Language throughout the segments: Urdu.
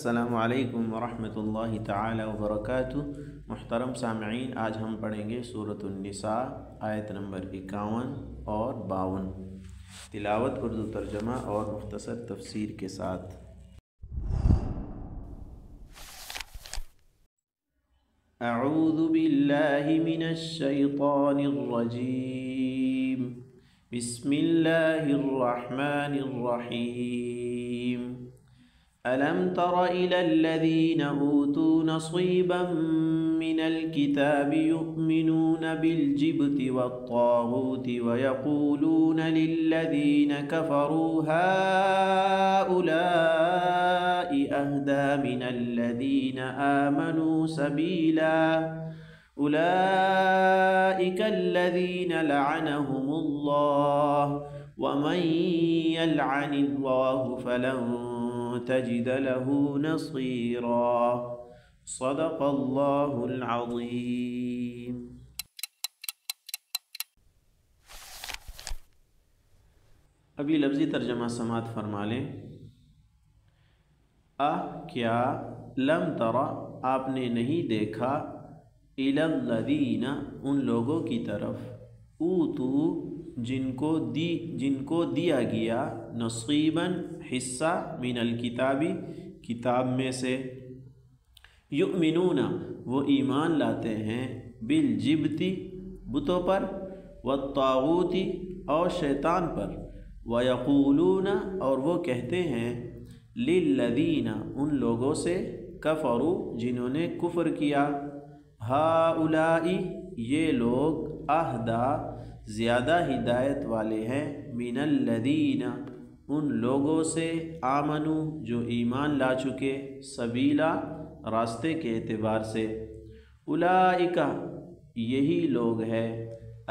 السلام علیکم ورحمۃ اللہ تعالی وبرکاتہ۔ محترم سامعین، آج ہم پڑھیں گے سورۃ النساء آیت نمبر 51 اور 52، تلاوت اردو ترجمہ اور مختصر تفسیر کے ساتھ۔ اعوذ باللہ من الشیطان الرجیم، بسم اللہ الرحمن الرحیم۔ ألم تر إلى الذين أوتوا نصيبا من الكتاب يؤمنون بالجبت والطاغوت ويقولون للذين كفروا هؤلاء أهدى من الذين آمنوا سبيلا أولئك الذين لعنهم الله ومن يلعن الله فلن تجد له نصيرا۔ صدق اللہ العظیم۔ ابھی لفظی ترجمہ سماعت فرما لیں۔ کیا لم ترى آپ نے نہیں دیکھا الی الذین ان لوگوں کی طرف اوتو جن کو دیا گیا نصیباً حصہ من الکتابی کتاب میں سے، یؤمنون وہ ایمان لاتے ہیں بالجبتی بتوں پر، والطاغوت اور شیطان پر، ویقولون اور وہ کہتے ہیں للذین ان لوگوں سے کفروا جنہوں نے کفر کیا، ہؤلاء یہ لوگ اہدی زیادہ ہدایت والے ہیں، من الذین ان لوگوں سے، آمنو جو ایمان لا چکے، سبیلا راستے کے اعتبار سے، اولئک یہی لوگ ہیں،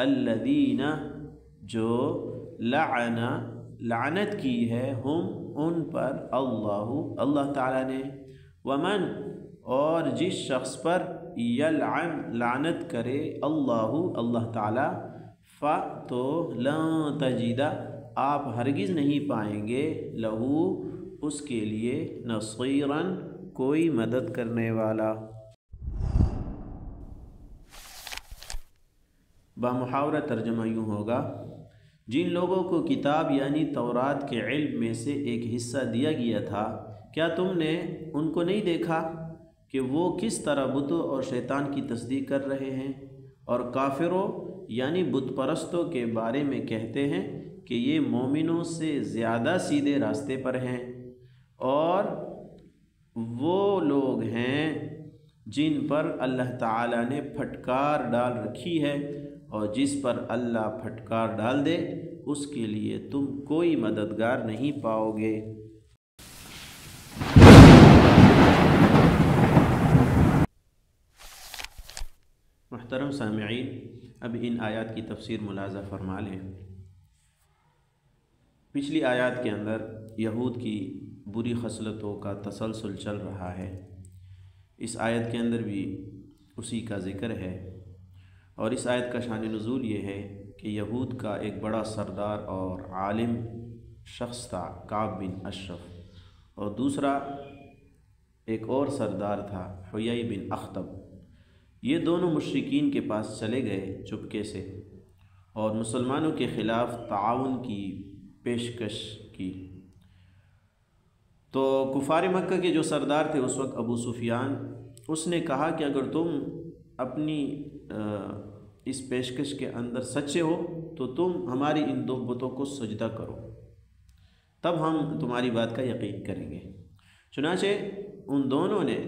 الذین جو لعنت کی ہے، ہم ان پر، اللہ تعالیٰ نے، ومن اور جس شخص پر یلعن لعنت کرے اللہ تعالیٰ، تو لن تجد آپ ہرگز نہیں پائیں گے لہو اس کے لیے نصیراً کوئی مدد کرنے والا۔ بامحاورہ ترجمہ یوں ہوگا، جن لوگوں کو کتاب یعنی تورات کے علم میں سے ایک حصہ دیا گیا تھا، کیا تم نے ان کو نہیں دیکھا کہ وہ کس طرح بتوں اور شیطان کی تصدیق کر رہے ہیں، اور کافروں یعنی بت پرستوں کے بارے میں کہتے ہیں کہ یہ مومنوں سے زیادہ سیدھے راستے پر ہیں، اور وہ لوگ ہیں جن پر اللہ تعالیٰ نے پھٹکار ڈال رکھی ہے، اور جس پر اللہ پھٹکار ڈال دے اس کے لیے تم کوئی مددگار نہیں پاؤ گے۔ محترم سامعین، اب ان آیات کی تفسیر ملاحظہ فرما لیں۔ پچھلی آیات کے اندر یہود کی بری خصلتوں کا تسلسل چل رہا ہے، اس آیت کے اندر بھی اسی کا ذکر ہے، اور اس آیت کا شان نزول یہ ہے کہ یہود کا ایک بڑا سردار اور عالم شخص تھا کعب بن اشرف، اور دوسرا ایک اور سردار تھا حیی بن اخطب۔ یہ دونوں مشرکین کے پاس چلے گئے چپکے سے، اور مسلمانوں کے خلاف تعاون کی پیشکش کی۔ تو کفار مکہ کے جو سردار تھے اس وقت ابو سفیان، اس نے کہا کہ اگر تم اپنی اس پیشکش کے اندر سچے ہو تو تم ہماری ان دو بتوں کو سجدہ کرو، تب ہم تمہاری بات کا یقین کریں گے۔ چنانچہ ان دونوں نے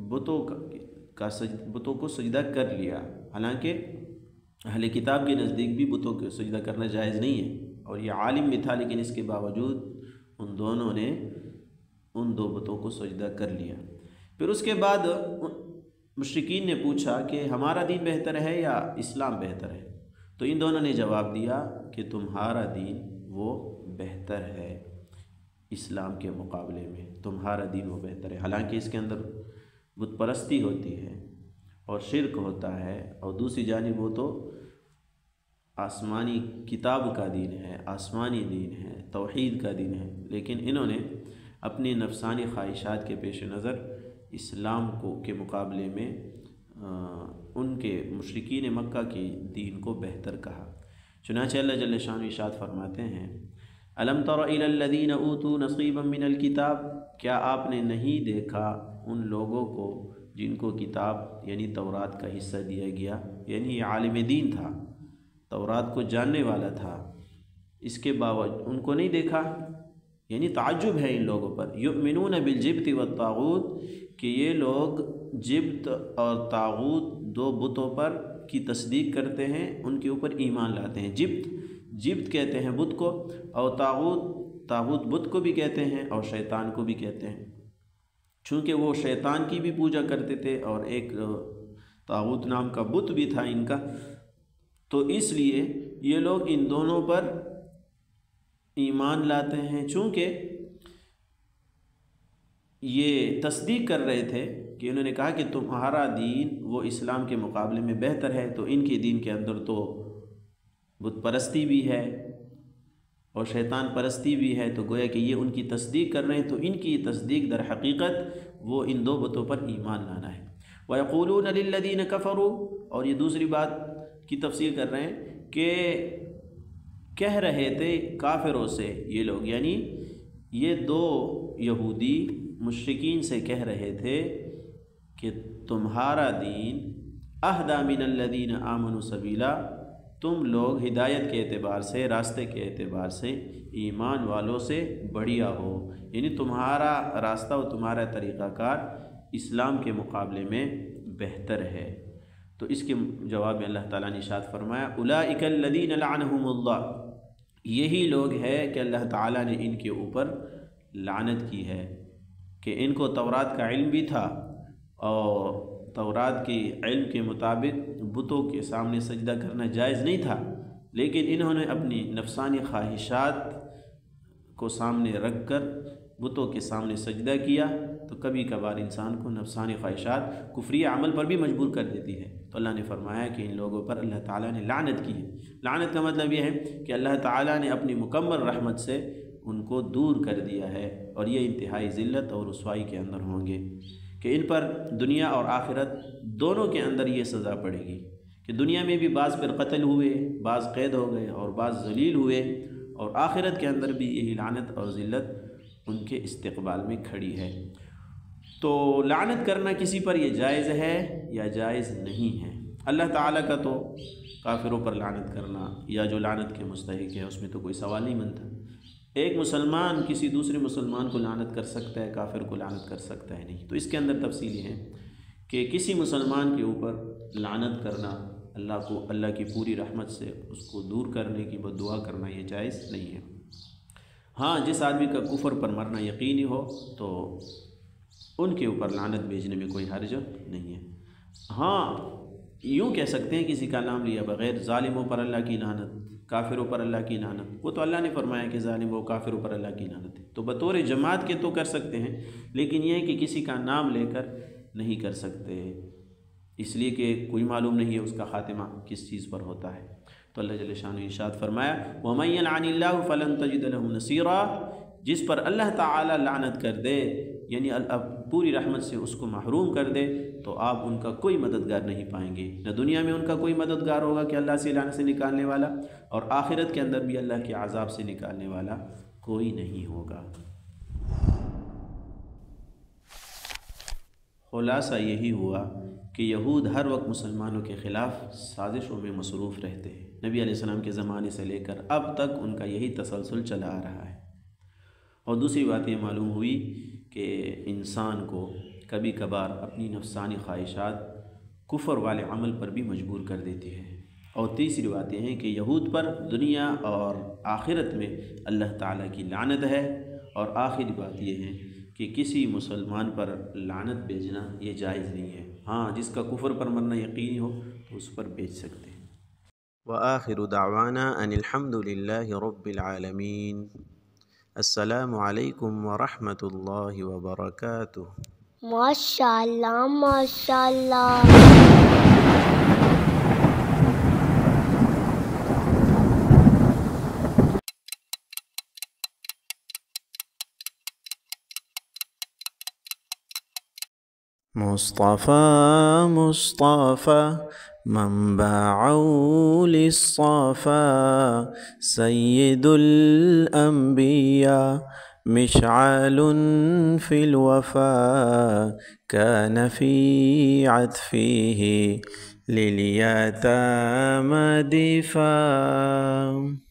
بتوں کو سجدہ کر لیا، حالانکہ اہل کتاب کے نزدیک بھی بتوں کو سجدہ کرنا جائز نہیں ہے، اور یہ عالم بھی تھا، لیکن اس کے باوجود ان دونوں نے ان دو بتوں کو سجدہ کر لیا۔ پھر اس کے بعد مشرکین نے پوچھا کہ ہمارا دین بہتر ہے یا اسلام بہتر ہے، تو ان دونوں نے جواب دیا کہ تمہارا دین وہ بہتر ہے، اسلام کے مقابلے میں تمہارا دین وہ بہتر ہے، حالانکہ اس کے اندر بت پرستی ہوتی ہے اور شرک ہوتا ہے، اور دوسری جانب وہ تو آسمانی کتاب کا دین ہے، آسمانی دین ہے، توحید کا دین ہے، لیکن انہوں نے اپنی نفسانی خواہشات کے پیش نظر اسلام کے مقابلے میں ان کے مشرکین مکہ کے دین کو بہتر کہا۔ چنانچہ اللہ جل شانہ ارشاد فرماتے ہیں الم تر الی الذین اوتوا نصیبا من الکتاب، کیا آپ نے نہیں دیکھا ان لوگوں کو جن کو کتاب یعنی تورات کا حصہ دیا گیا، یعنی یہ عالم دین تھا، تورات کو جاننے والا تھا، اس کے باوجود ان کو نہیں دیکھا، یعنی تعجب ہے ان لوگوں پر۔ یؤمنون بالجبت والطاغوت، کہ یہ لوگ جبت اور طاغوت دو بتوں پر کی تصدیق کرتے ہیں، ان کے اوپر ایمان لاتے ہیں۔ جبت کہتے ہیں بت کو، اور طاغوت بت کو بھی کہتے ہیں اور شیطان کو بھی کہتے ہیں، چونکہ وہ شیطان کی بھی پوجا کرتے تھے اور ایک طاغوت نام کا بت بھی تھا ان کا، تو اس لیے یہ لوگ ان دونوں پر ایمان لاتے ہیں، چونکہ یہ تصدیق کر رہے تھے کہ انہوں نے کہا کہ تمہارا دین وہ اسلام کے مقابلے میں بہتر ہے، تو ان کے دین کے اندر تو بت پرستی بھی ہے اور شیطان پرستی بھی ہے، تو گویا کہ یہ ان کی تصدیق کر رہے ہیں، تو ان کی تصدیق در حقیقت وہ ان دو بتوں پر ایمان لانا ہے۔ وَيَقُولُونَ لِلَّذِينَ كَفَرُوا، اور یہ دوسری بات کی تفسیر کر رہے ہیں کہ کہہ رہے تھے کافروں سے یہ لوگ، یعنی یہ دو یہودی مشرکین سے کہہ رہے تھے کہ تمہارا دین اہدی من الذین آمنوا سبیلا، تم لوگ ہدایت کے اعتبار سے، راستے کے اعتبار سے ایمان والوں سے بڑھیا ہو، یعنی تمہارا راستہ و تمہارا طریقہ کار اسلام کے مقابلے میں بہتر ہے۔ تو اس کے جواب میں اللہ تعالیٰ نے ارشاد فرمایا اولئک الذین لعنہم اللہ، یہی لوگ ہے کہ اللہ تعالیٰ نے ان کے اوپر لعنت کی ہے، کہ ان کو تورات کا علم بھی تھا اور تورات کے علم کے مطابق بتوں کے سامنے سجدہ کرنا جائز نہیں تھا، لیکن انہوں نے اپنی نفسانی خواہشات کو سامنے رکھ کر بتوں کے سامنے سجدہ کیا، تو کبھی کبھار انسان کو نفسانی خواہشات کفری عمل پر بھی مجبور کر دیتی ہے۔ تو اللہ نے فرمایا کہ ان لوگوں پر اللہ تعالیٰ نے لعنت کی ہے۔ لعنت کا مطلب یہ ہے کہ اللہ تعالیٰ نے اپنی مکمل رحمت سے ان کو دور کر دیا ہے، اور یہ انتہائی ذلت اور رسوائی کے اندر ہوں گے، کہ ان پر دنیا اور آخرت دونوں کے اندر یہ سزا پڑے گی، کہ دنیا میں بھی بعض پر قتل ہوئے، بعض قید ہو گئے اور بعض ذلیل ہوئے، اور آخرت کے اندر بھی یہی لعنت اور ذلت ان کے استقبال میں کھڑی ہے۔ تو لعنت کرنا کسی پر یہ جائز ہے یا جائز نہیں ہے؟ اللہ تعالیٰ کا تو کافروں پر لعنت کرنا یا جو لعنت کے مستحق ہے اس میں تو کوئی سوال نہیں بنتا۔ ایک مسلمان کسی دوسرے مسلمان کو لعنت کر سکتا ہے، کافر کو لعنت کر سکتا ہے نہیں۔ تو اس کے اندر تفصیل یہ ہے کہ کسی مسلمان کے اوپر لعنت کرنا، اللہ کی پوری رحمت سے اس کو دور کرنے کی بد دعا کرنا، یہ جائز نہیں ہے۔ ہاں، جس آدمی کا کفر پر مرنا یقینی ہو تو ان کے اوپر لعنت بھیجنے میں کوئی حرج نہیں ہے۔ ہاں، یوں کہہ سکتے ہیں کسی کا نام لیا بغیر، ظالموں پر اللہ کی لعنت، کافروں پر اللہ کی لعنت، وہ تو اللہ نے فرمایا کہ ظالم و کافروں پر اللہ کی لعنت ہے، تو بطور جماعت کے تو کر سکتے ہیں، لیکن یہ ہے کہ کسی کا نام لے کر نہیں کر سکتے، اس لیے کہ کوئی معلوم نہیں ہے اس کا خاتمہ کس چیز پر ہوتا ہے۔ تو اللہ جل شانہ ارشاد فرمایا وَمَن يَلْعَنِ اللَّهُ فَلَن تَجِدَ لَهُ نَصِيرًا، جس پر اللہ تعالی لعنت کر دے، یعنی پوری رحمت سے اس کو محروم کر دے، تو آپ ان کا کوئی مددگار نہیں پائیں گے، نہ دنیا میں ان کا کوئی مددگار ہوگا کہ اللہ سے لعنت سے نکالنے والا، اور آخرت کے اندر بھی اللہ کے عذاب سے نکالنے والا کوئی نہیں ہوگا۔ خلاصہ یہی ہوا کہ یہود ہر وقت مسلمانوں کے خلاف سازشوں میں مصروف رہتے ہیں، نبی علیہ السلام کے زمانے سے لے کر اب تک ان کا یہی تسلسل چلا آ رہا ہے۔ اور دوسری بات یہ معلوم ہوئی کہ انسان کو کبھی کبھار اپنی نفسانی خواہشات کفر والے عمل پر بھی مجبور کر دیتی ہے۔ اور تیسری بات یہ ہے کہ یہود پر دنیا اور آخرت میں اللہ تعالیٰ کی لعنت ہے، اور آخری بات یہ ہے کہ کسی مسلمان پر لعنت بھیجنا یہ جائز نہیں ہے۔ ہاں، جس کا کفر پر مرنا یقینی ہو تو اس پر بھیج سکتے ہیں۔ وآخر دعوانا ان الحمد للہ رب العالمین۔ السلام علیکم ورحمۃ اللہ وبرکاتہ۔ ماشاءاللہ ماشاءاللہ۔ مصطفى مصطفى منبع للصفا سيد الأنبياء مشعل في الوفا كان في عطفه لليتامى دفاع.